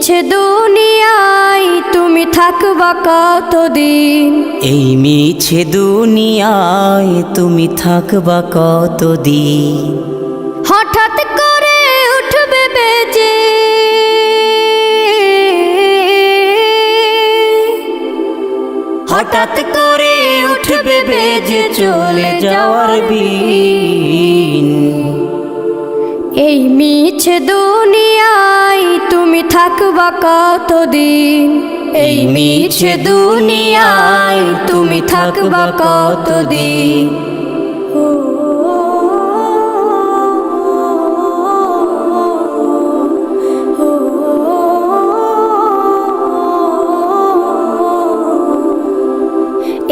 মিছে দুনিয়ায় তুমি থাকবা কতদিন? এই মিছে দুনিয়ায় তুমি থাকবা কতদিন? হঠাৎ করে উঠবে বেজে হঠাৎ করে উঠবে বেজে চলে যাওয়ার বিন। এই মিছে দুনিয়ায় তুমি থাকবা কতদিন? এই মিছে দুনিয়ায় তুমি থাকবা কতদিন?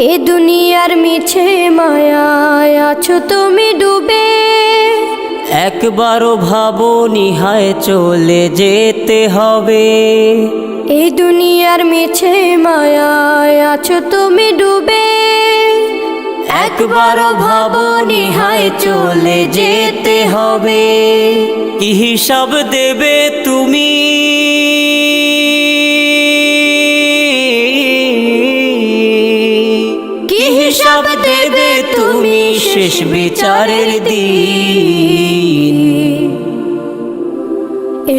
এ দুনিয়ার মিছে মায়ায় আছো তুমি ডুবে, একবারও ভাবনি হায় চলে যেতে হবে। এই দুনিয়ার মিছে মায়ায় আছো তুমি ডুবে, একবারও ভাবনি হায় চলে যেতে হবে। কি হিসাব দেবে তুমি? কি হিসাব দেবে তুমি শেষ বিচারের দিন?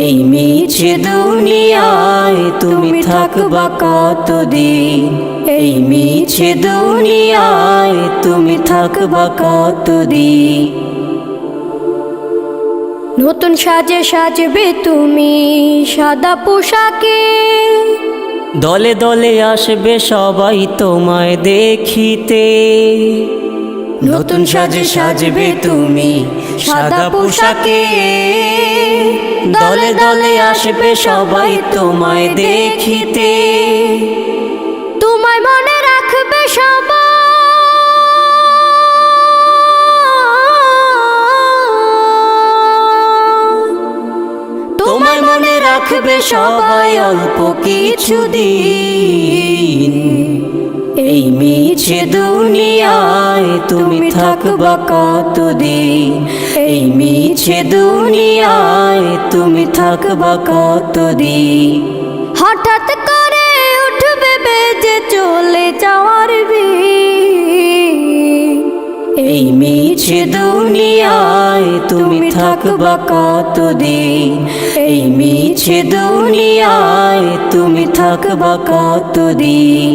এই মিছে দুনিয়ায় তুমি থাকবা কতদিন? এই মিছে দুনিয়ায় তুমি থাকবা কতদিন? নতুন সাজে সাজবে তুমি সাদা পোশাকে, দলে দলে আসবে সবাই তোমায় দেখিতে। নতুন সাজে সাজবে তুমি সাদা পোশাকে, দলে দলে আসবে সবাই তোমায় দেখিতে। তোমায় মনে রাখবে সবাই, তোমায় মনে রাখবে সবাই অল্প কিছুদিন। এই মিছে দুনিয়ায় তুমি থাকবা কতদিন? এই মিছে দুনিয়ায় তুমি থাকবা কতদিন? হঠাৎ করে উঠবে বেজে চলে যাওয়ার বিন। এই মিছে দুনিয়ায় তুমি থাকবা কতদিন? এই মিছে দুনিয়ায় তুমি থাকবা কতদিন?